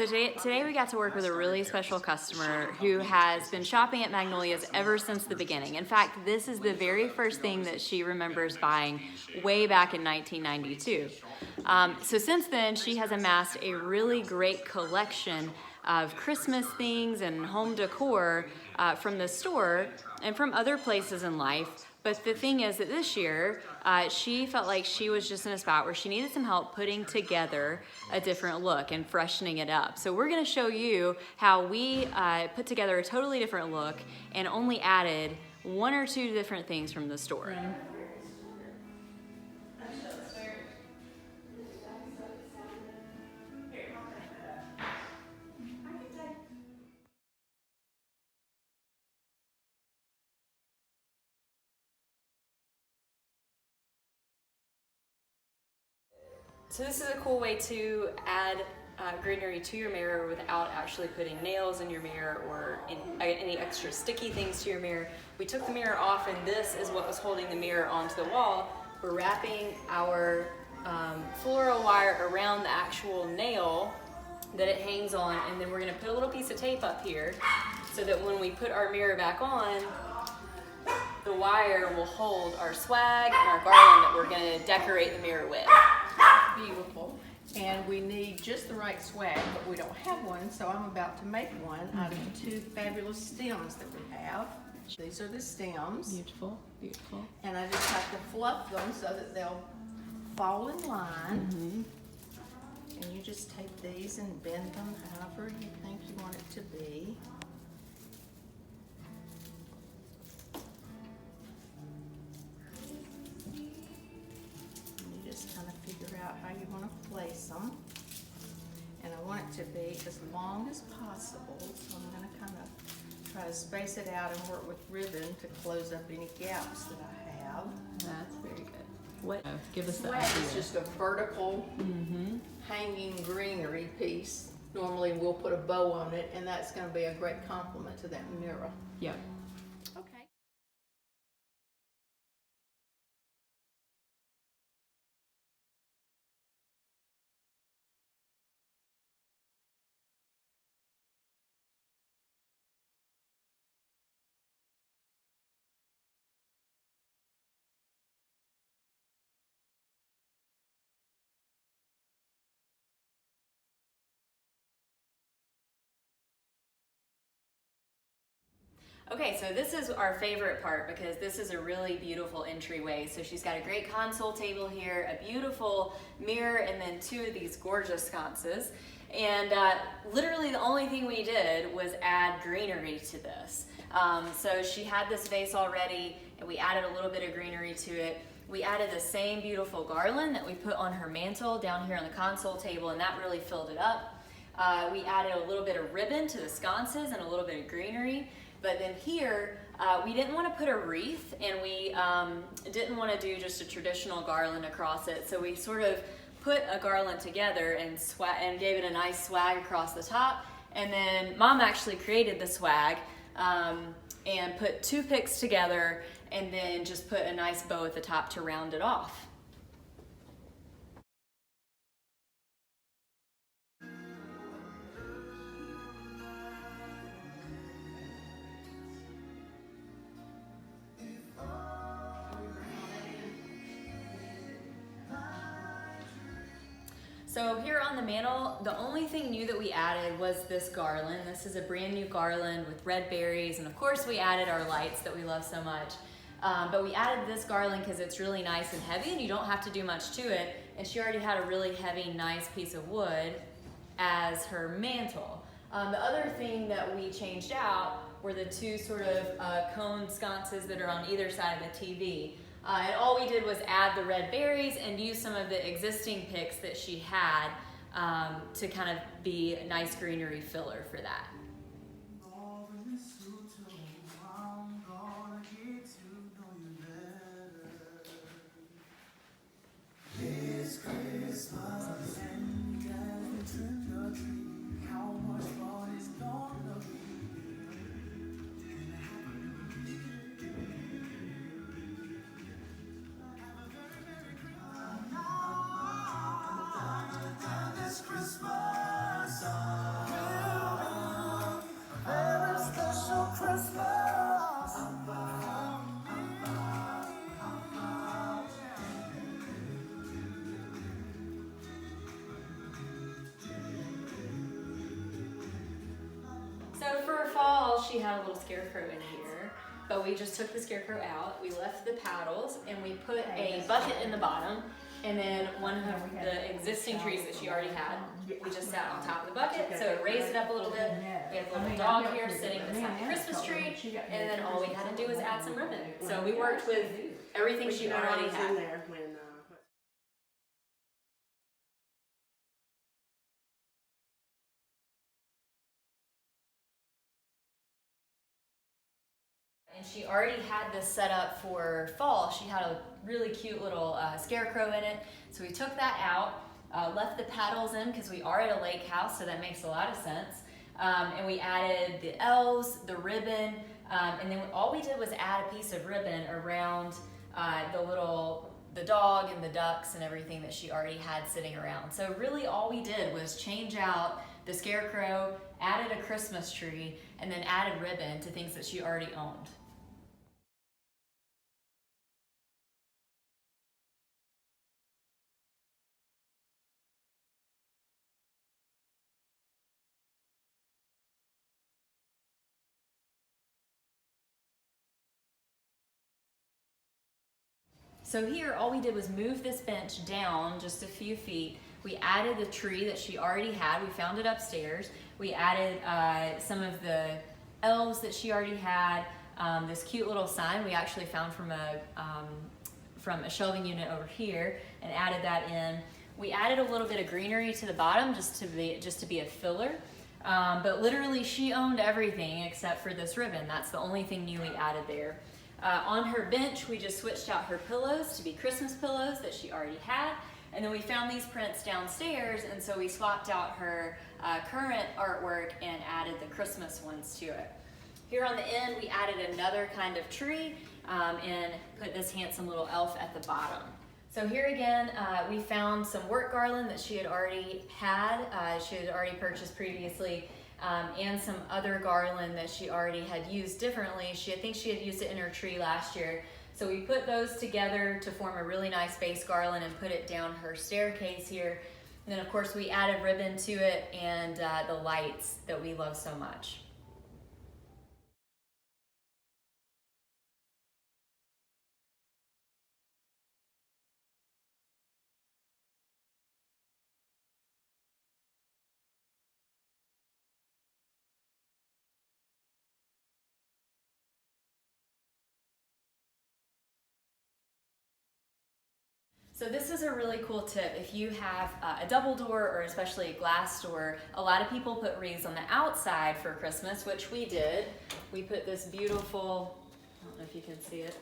So today we got to work with a really special customer who has been shopping at Magnolias ever since the beginning. In fact, this is the very first thing that she remembers buying way back in 1992. So since then, she has amassed a really great collection of Christmas things and home decor from the store and from other places in life. But the thing is that this year, she felt like she was just in a spot where she needed some help putting together a different look and freshening it up. So we're gonna show you how we put together a totally different look and only added 1 or 2 different things from the store. So this is a cool way to add greenery to your mirror without actually putting nails in your mirror or any extra sticky things to your mirror. We took the mirror off, and this is what was holding the mirror onto the wall. We're wrapping our floral wire around the actual nail that it hangs on, and then we're gonna put a little piece of tape up here so that when we put our mirror back on, the wire will hold our swag and our garland that we're gonna decorate the mirror with. Beautiful. And we need just the right swag, but we don't have one, so I'm about to make one out of the 2 fabulous stems that we have. These are the stems. Beautiful, beautiful. And I just have to fluff them so that they'll fall in line. And you just take these and bend them however you think you want it to be. How you want to place them, and I want it to be as long as possible, so I'm going to kind of try to space it out and work with ribbon to close up any gaps that I have. That's very good. What? Give us Swag is just a vertical hanging greenery piece. Normally we'll put a bow on it, and that's going to be a great compliment to that mirror. Yep. Okay. Okay, so this is our favorite part because this is a really beautiful entryway. So she's got a great console table here, a beautiful mirror, and then 2 of these gorgeous sconces. And literally the only thing we did was add greenery to this. So she had this vase already, and we added a little bit of greenery to it. We added the same beautiful garland that we put on her mantle down here on the console table, and that really filled it up. We added a little bit of ribbon to the sconces and a little bit of greenery. But then here, we didn't want to put a wreath, and we didn't want to do just a traditional garland across it. So we sort of put a garland together and gave it a nice swag across the top. And then Mom actually created the swag and put 2 picks together, and then just put a nice bow at the top to round it off. So here on the mantle, the only thing new that we added was this garland. This is a brand new garland with red berries, and of course we added our lights that we love so much. But we added this garland because it's really nice and heavy, and you don't have to do much to it. And she already had a really heavy, nice piece of wood as her mantle. The other thing that we changed out were the 2 sort of cone sconces that are on either side of the TV. And all we did was add the red berries and use some of the existing picks that she had to kind of be a nice greenery filler for that. Christmas. fall, she had a little scarecrow in here, but we just took the scarecrow out. We left the paddles and we put a bucket in the bottom, and then one of the existing trees that she already had, we just sat on top of the bucket, so it raised it up a little bit. We had the little dog here sitting beside the Christmas tree, and then all we had to do was add some ribbon. So we worked with everything she already had. And she already had this set up for fall. She had a really cute little scarecrow in it. So we took that out, left the paddles in because we are at a lake house, so that makes a lot of sense. And we added the elves, the ribbon, and then all we did was add a piece of ribbon around the dog and the ducks and everything that she already had sitting around. So really all we did was change out the scarecrow, added a Christmas tree, and then added ribbon to things that she already owned. So here, all we did was move this bench down just a few feet. We added the tree that she already had. We found it upstairs. We added some of the elves that she already had. This cute little sign we actually found from a shelving unit over here, and added that in. We added a little bit of greenery to the bottom just to be a filler. But literally, she owned everything except for this ribbon. That's the only thing new we added there. On her bench, we just switched out her pillows to be Christmas pillows that she already had. And then we found these prints downstairs, and so we swapped out her current artwork and added the Christmas ones to it. Here on the end, we added another kind of tree and put this handsome little elf at the bottom. So here again, we found some work garland that she had already purchased previously. And some other garland that she already had used differently. I think she had used it in her tree last year. So we put those together to form a really nice base garland and put it down her staircase here. And then of course we added ribbon to it and the lights that we love so much. So this is a really cool tip. If you have a double door or especially a glass door, a lot of people put wreaths on the outside for Christmas, which we did. We put this beautiful, I don't know if you can see it.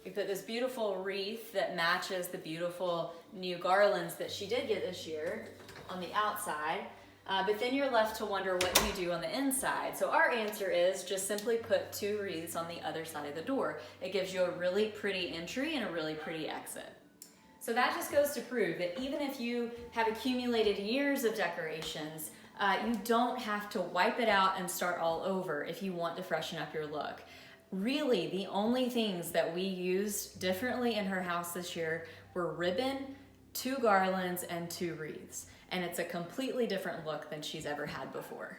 We put this beautiful wreath that matches the beautiful new garlands that she did get this year on the outside. But then you're left to wonder what do you do on the inside. So our answer is just simply put 2 wreaths on the other side of the door. It gives you a really pretty entry and a really pretty exit. So that just goes to prove that even if you have accumulated years of decorations, you don't have to wipe it out and start all over if you want to freshen up your look. Really, the only things that we used differently in her house this year were ribbon, 2 garlands, and 2 wreaths. And it's a completely different look than she's ever had before.